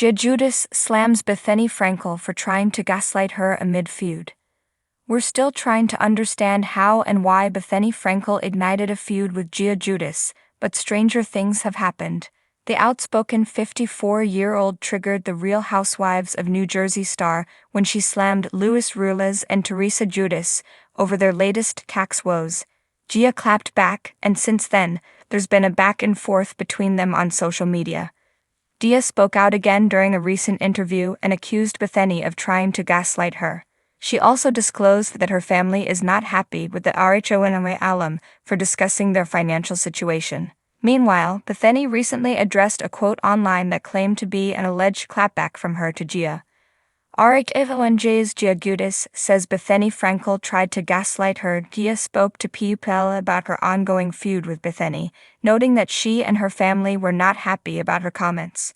Giudice slams Bethenny Frankel for trying to gaslight her amid feud. We're still trying to understand how and why Bethenny Frankel ignited a feud with Giudice, but stranger things have happened. The outspoken 54-year-old triggered the Real Housewives of New Jersey star when she slammed Luis Ruiz and Teresa Giudice over their latest cax woes. Gia clapped back, and since then, there's been a back and forth between them on social media. Gia spoke out again during a recent interview and accused Bethenny of trying to gaslight her. She also disclosed that her family is not happy with the Housewives alum for discussing their financial situation. Meanwhile, Bethenny recently addressed a quote online that claimed to be an alleged clapback from her to Gia. Housewives Giudice says Bethenny Frankel tried to gaslight her. Gia spoke to People about her ongoing feud with Bethenny, noting that she and her family were not happy about her comments.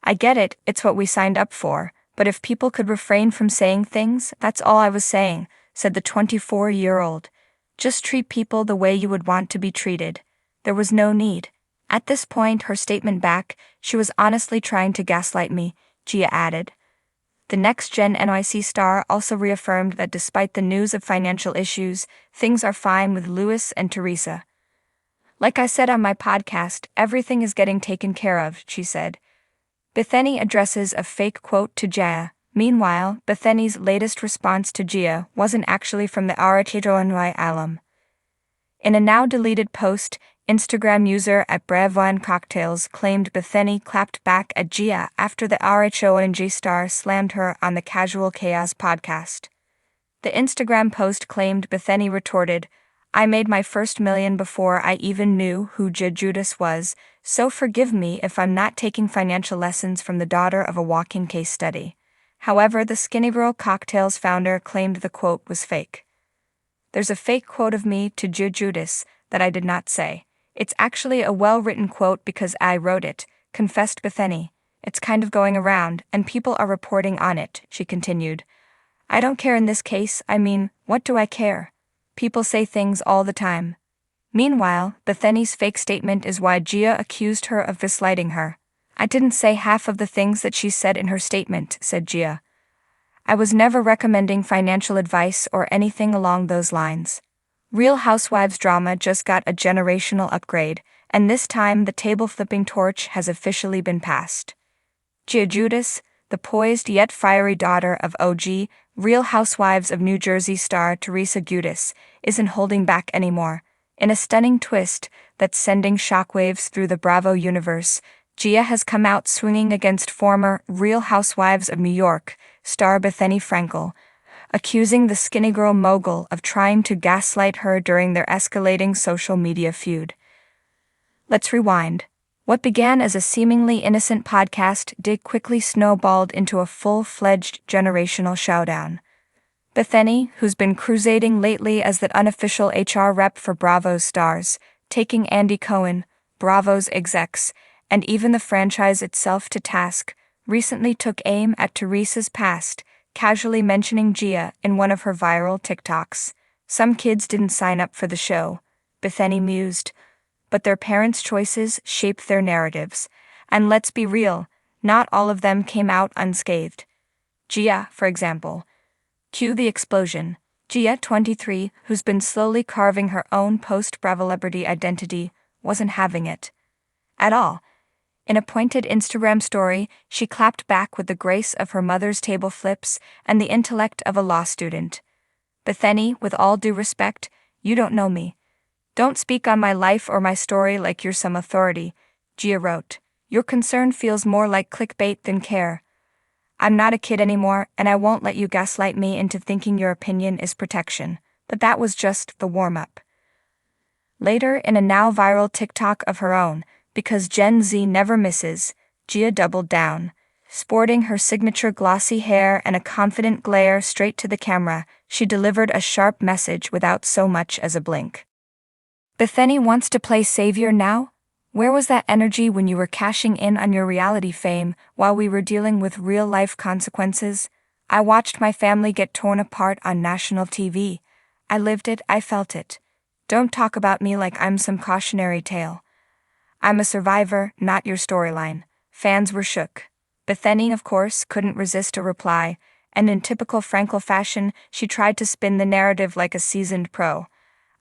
"I get it, it's what we signed up for, but if people could refrain from saying things, that's all I was saying," said the 24-year-old. "Just treat people the way you would want to be treated. There was no need." At this point, her statement back, "She was honestly trying to gaslight me," Gia added. The next-gen NYC star also reaffirmed that despite the news of financial issues, things are fine with Luis and Teresa. "Like I said on my podcast, everything is getting taken care of," she said. Bethenny addresses a fake quote to Gia. Meanwhile, Bethenny's latest response to Gia wasn't actually from the Housewives alum. In a now-deleted post, Instagram user at @BravoandCocktails claimed Bethenny clapped back at Gia after the Housewives star slammed her on the Casual Chaos podcast. The Instagram post claimed Bethenny retorted, "I made my first million before I even knew who Giudice was, so forgive me if I'm not taking financial lessons from the daughter of a walking case study." However, the Skinny Girl Cocktails founder claimed the quote was fake. "There's a fake quote of me to Giudice that I did not say. It's actually a well-written quote because I wrote it," confessed Bethenny. "It's kind of going around, and people are reporting on it," she continued. "I don't care in this case, I mean, what do I care? People say things all the time." Meanwhile, Bethenny's fake statement is why Gia accused her of gaslighting her. "I didn't say half of the things that she said in her statement," said Gia. "I was never recommending financial advice or anything along those lines. Real Housewives drama just got a generational upgrade, and this time the table-flipping torch has officially been passed." Giudice, the poised yet fiery daughter of OG Real Housewives of New Jersey star Teresa Giudice, isn't holding back anymore. In a stunning twist that's sending shockwaves through the Bravo universe, Gia has come out swinging against former Real Housewives of New York star Bethenny Frankel, accusing the Skinny Girl mogul of trying to gaslight her during their escalating social media feud. Let's rewind. What began as a seemingly innocent podcast did quickly snowballed into a full-fledged generational showdown. Bethenny, who's been crusading lately as the unofficial HR rep for Bravo's stars, taking Andy Cohen, Bravo's execs, and even the franchise itself to task, recently took aim at Teresa's past, casually mentioning Gia in one of her viral TikToks. "Some kids didn't sign up for the show," Bethenny mused, "but their parents' choices shaped their narratives. And let's be real, not all of them came out unscathed. Gia, for example. Cue the explosion. Gia, 23, who's been slowly carving her own post-Bravo celebrity identity, wasn't having it at all. In a pointed Instagram story, she clapped back with the grace of her mother's table flips and the intellect of a law student. "Bethenny, with all due respect, you don't know me. Don't speak on my life or my story like you're some authority," Gia wrote. "Your concern feels more like clickbait than care. I'm not a kid anymore, and I won't let you gaslight me into thinking your opinion is protection." But that was just the warm-up. Later, in a now viral TikTok of her own, because Gen Z never misses, Gia doubled down. Sporting her signature glossy hair and a confident glare straight to the camera, she delivered a sharp message without so much as a blink. "Bethenny wants to play savior now? Where was that energy when you were cashing in on your reality fame while we were dealing with real-life consequences? I watched my family get torn apart on national TV. I lived it, I felt it. Don't talk about me like I'm some cautionary tale. I'm a survivor, not your storyline." Fans were shook. Bethenny, of course, couldn't resist a reply, and in typical Frankel fashion, she tried to spin the narrative like a seasoned pro.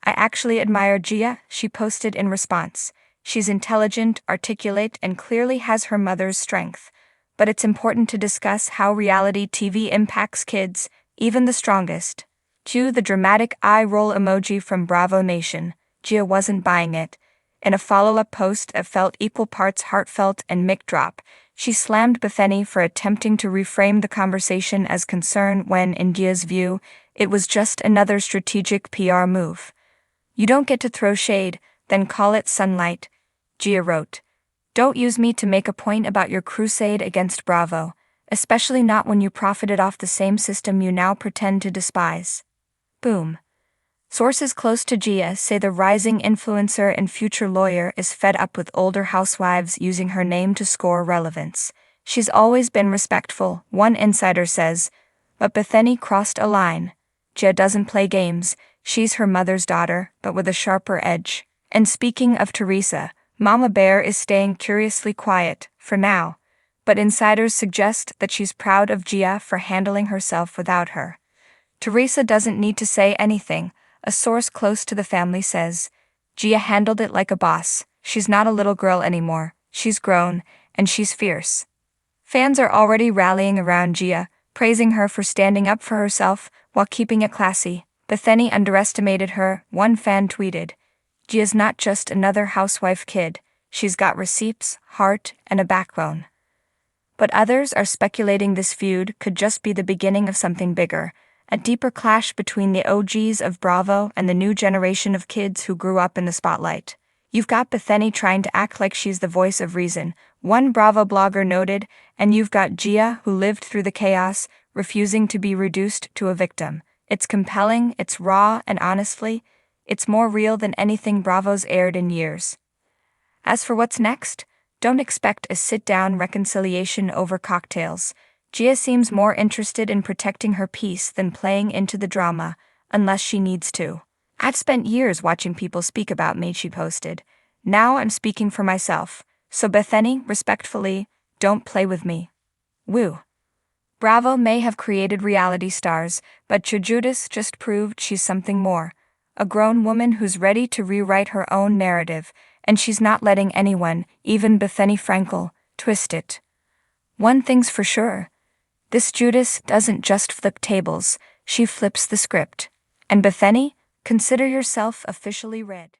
I actually admire Gia, she posted in response. She's intelligent, articulate, and clearly has her mother's strength. But it's important to discuss how reality TV impacts kids, even the strongest. Cue the dramatic eye roll emoji from Bravo Nation. Gia wasn't buying it. In a follow-up post that felt equal parts heartfelt and mic drop, she slammed Bethenny for attempting to reframe the conversation as concern when, in Gia's view, it was just another strategic PR move. "You don't get to throw shade, then call it sunlight," Gia wrote. "Don't use me to make a point about your crusade against Bravo, especially not when you profited off the same system you now pretend to despise." Boom. Sources close to Gia say the rising influencer and future lawyer is fed up with older housewives using her name to score relevance. "She's always been respectful," one insider says, "but Bethenny crossed a line. Gia doesn't play games, she's her mother's daughter, but with a sharper edge." And speaking of Teresa, Mama Bear is staying curiously quiet, for now, but insiders suggest that she's proud of Gia for handling herself without her. "Teresa doesn't need to say anything," a source close to the family says. "Gia handled it like a boss. She's not a little girl anymore, she's grown, and she's fierce." Fans are already rallying around Gia, praising her for standing up for herself while keeping it classy. "Bethenny underestimated her," one fan tweeted. "Gia's not just another housewife kid, she's got receipts, heart, and a backbone." But others are speculating this feud could just be the beginning of something bigger, a deeper clash between the OGs of Bravo and the new generation of kids who grew up in the spotlight. "You've got Bethenny trying to act like she's the voice of reason," one Bravo blogger noted, "and you've got Gia, who lived through the chaos, refusing to be reduced to a victim. It's compelling, it's raw, and honestly, it's more real than anything Bravo's aired in years." As for what's next, don't expect a sit-down reconciliation over cocktails. Gia seems more interested in protecting her peace than playing into the drama, unless she needs to. "I've spent years watching people speak about me," she posted. "Now I'm speaking for myself. So Bethenny, respectfully, don't play with me." Woo. Bravo may have created reality stars, but Giudice just proved she's something more. A grown woman who's ready to rewrite her own narrative, and she's not letting anyone, even Bethenny Frankel, twist it. One thing's for sure. This Giudice doesn't just flip tables, she flips the script. And Bethenny, consider yourself officially read.